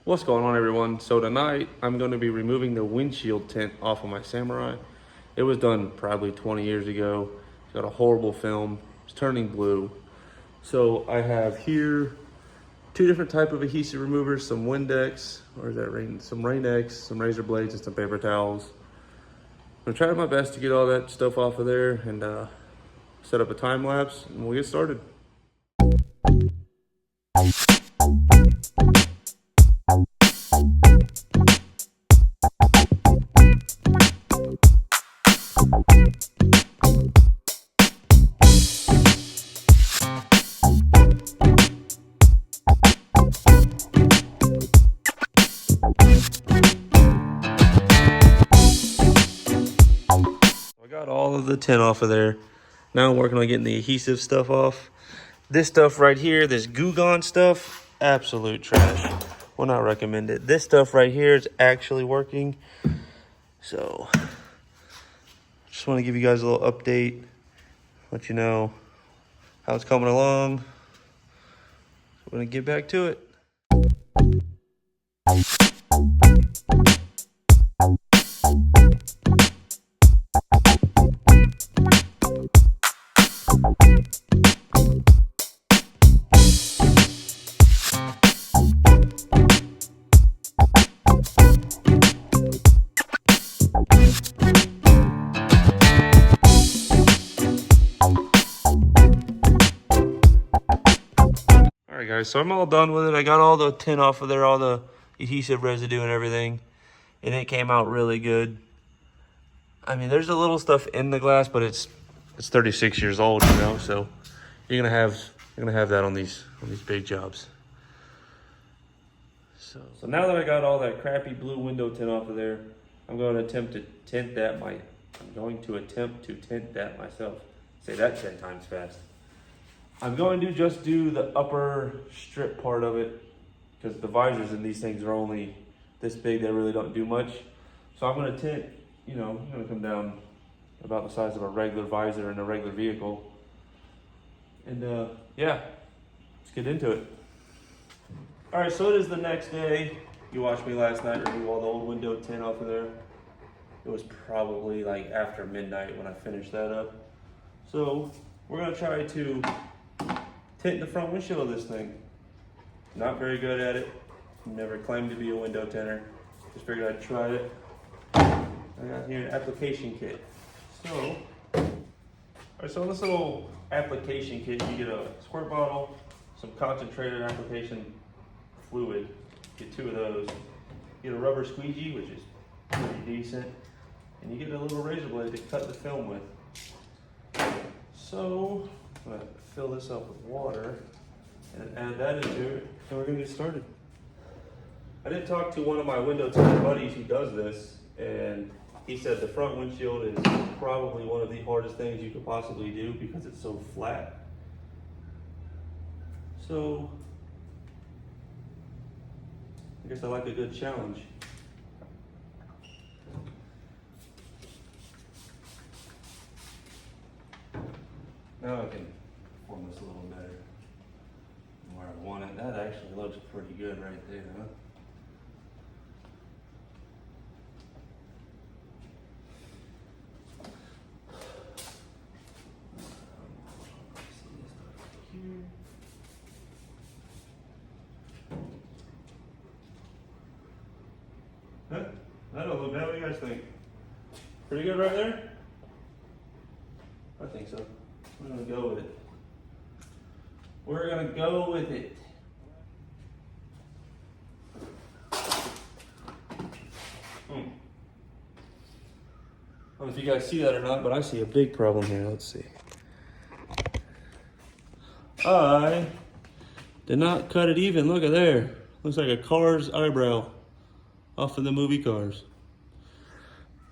What's going on, everyone? So tonight I'm going to be removing the windshield tint off of my Samurai. It was done probably 20 years ago. It's got a horrible film. It's turning blue. So I have here two different type of adhesive removers, some Windex, or is that Rain? Some Rain-X, some razor blades, and some paper towels. I'm gonna try my best to get all that stuff off of there and set up a time lapse, and we'll get started. I got all of the tint off of there. Now I'm working on getting the adhesive stuff off. This stuff right here, this Goo Gone stuff, absolute trash. Will not recommend it. This stuff right here is actually working. So, just want to give you guys a little update, let you know how it's coming along. So we're gonna get back to it. All right, guys, so I'm all done with it. I got all the tint off of there, all the adhesive residue and everything, and it came out really good. I mean, there's a little stuff in the glass, but it's 36 years old, you know, so you're gonna have that on these big jobs. So now that I got all that crappy blue window tint off of there, I'm going to attempt to tint that myself. Say that 10 times fast. I'm going to just do the upper strip part of it because the visors in these things are only this big. They really don't do much. So I'm going to tint, you know, I'm going to come down about the size of a regular visor in a regular vehicle. And yeah, let's get into it. All right, so it is the next day. You watched me last night remove all the old window tint off of there. It was probably like after midnight when I finished that up. So we're gonna try to tint the front windshield of this thing. Not very good at it. Never claimed to be a window tinter. Just figured I'd try it. I got here an application kit. So, all right, so in this little application kit, you get a squirt bottle, some concentrated application fluid. Get 2 of those. You get a rubber squeegee, which is pretty decent, and you get a little razor blade to cut the film with. So I'm gonna fill this up with water and add that into it, and we're gonna get started. I did talk to one of my window tinter buddies who does this, and he said the front windshield is probably one of the hardest things you could possibly do because it's so flat. So I guess I like a good challenge. Now I can form this a little better where I want it. That actually looks pretty good right there, huh? Huh? That don't look bad. What do you guys think? Pretty good right there? I think so. We're gonna go with it. We're gonna go with it. I don't know if you guys see that or not, but I see a big problem here. Let's see. I did not cut it even. Look at there. Looks like a car's eyebrow off of the movie Cars.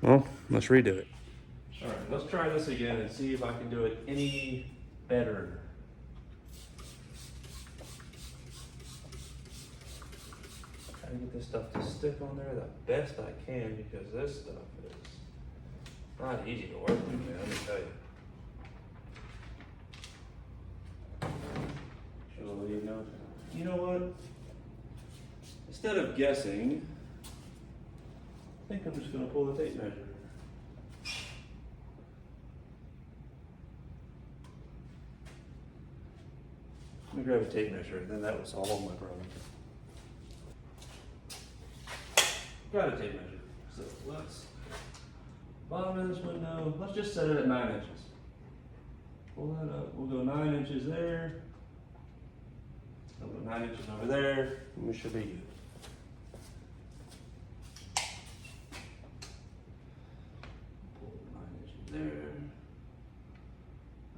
Well, let's redo it. All right, let's try this again and see if I can do it any better. Try to get this stuff to stick on there the best I can because this stuff is not easy to work with, man, let me tell you. You know what? This instead of guessing, I think I'm just going to pull the tape measure. Let me grab a tape measure, and then that will solve all my problems. Got a tape measure. So let's, bottom of this window, let's just set it at 9 inches. Pull that up. We'll go 9 inches there. I'll go 9 inches over there, and we should be good. Pull 9 inches there.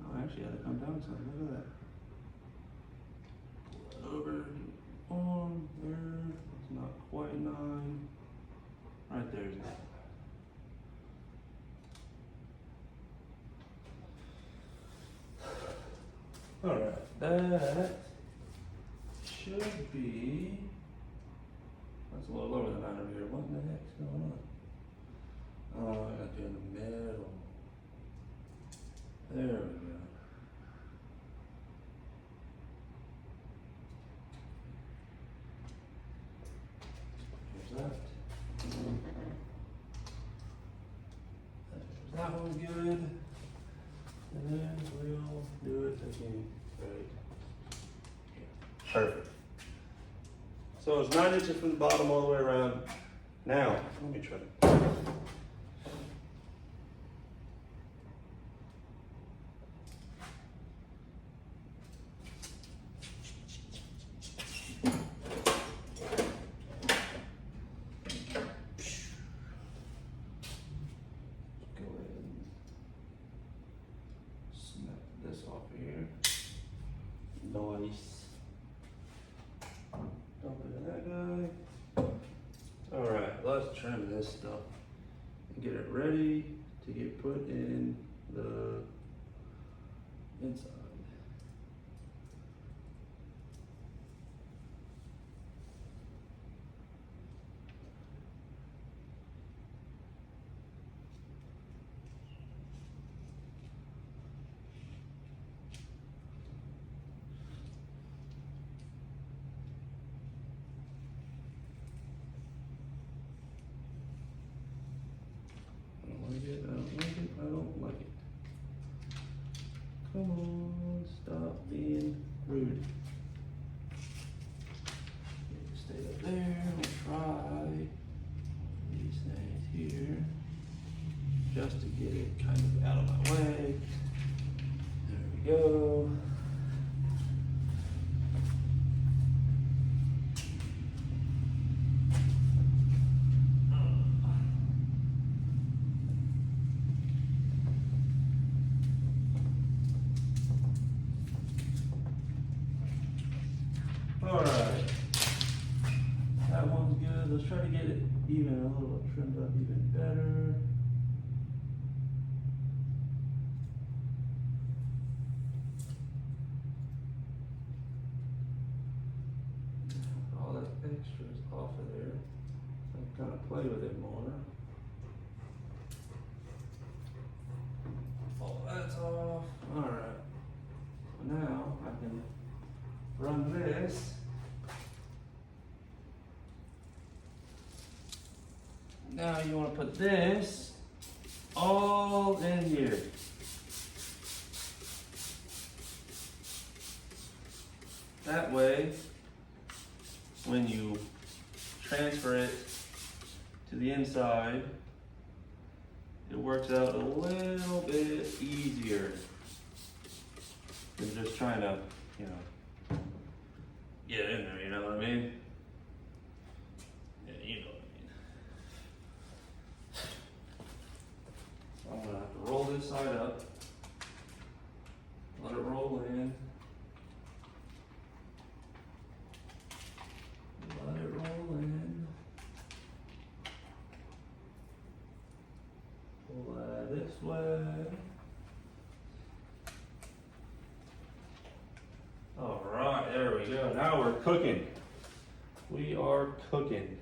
Oh, I actually had to come down some. Look at that. Pull that over. On there. It's not quite 9. Right there's 9. All right, that should be, that's a little lower than 9 over here. What in the heck's going on? Oh, I got to do in the middle. There we go. Here's that. That one's good. And then we'll do it again. Right. Perfect. So it's 9 inches from the bottom all the way around. Now, let me try to. Nice. Dump it in that guy. All right, let's trim this stuff and get it ready to get put in the inside. I don't like it. Come on, stop being rude. Stay up there, we'll try these things here, just to get it kind of out of my way. There we go. Alright, that one's good. Let's try to get it even a little trimmed up even better. All that extra is off of there. So I can kind of play with it more. All that's off. Alright, so now I can run this. Now you want to put this all in here. That way, when you transfer it to the inside, it works out a little bit easier than just trying to, you know, get in there, you know what I mean? Yeah, you know what I mean. So I'm gonna have to roll this side up, let it roll in, let it roll in, pull that this way. All right, there we go. Now we're cooking. We are cooking.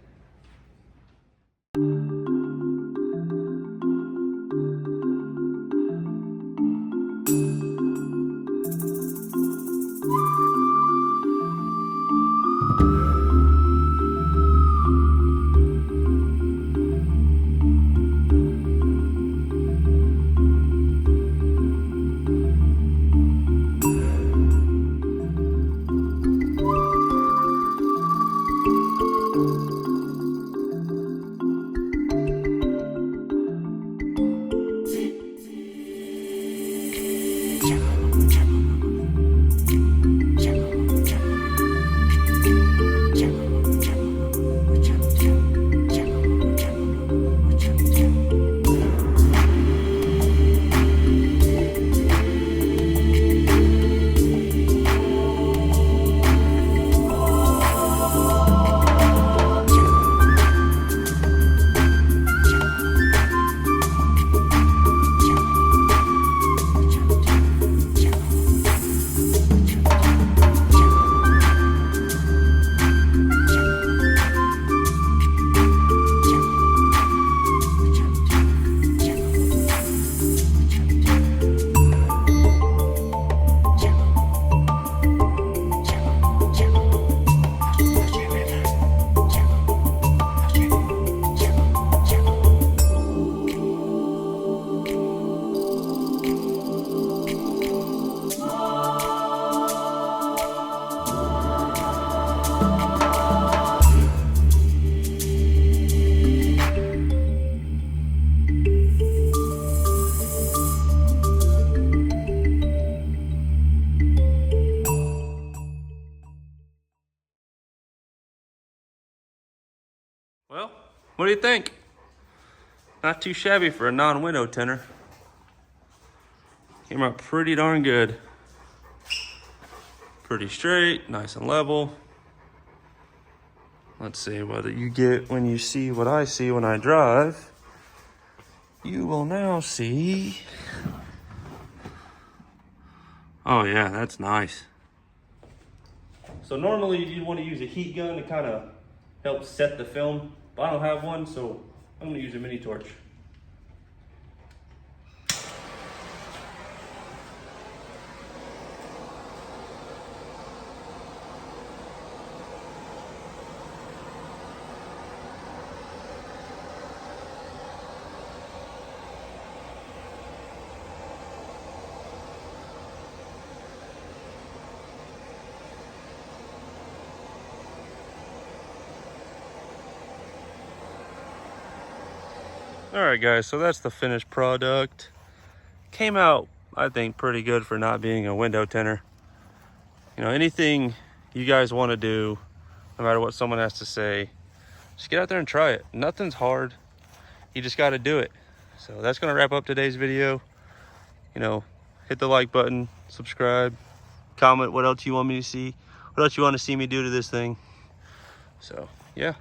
Well, what do you think? Not too shabby for a non-window tinter. Came out pretty darn good. Pretty straight, nice and level. Let's see what you get when you see what I see when I drive. You will now see. Oh yeah, that's nice. So normally you want to use a heat gun to kind of help set the film, but I don't have one, so I'm going to use a mini torch. All right, guys, so that's the finished product. Came out, I think, pretty good for not being a window tinter. You know, anything you guys want to do, no matter what someone has to say, just get out there and try it. Nothing's hard. You just got to do it. So that's going to wrap up today's video. You know, hit the like button, subscribe, comment what else you want me to see, what else you want to see me do to this thing. So, yeah.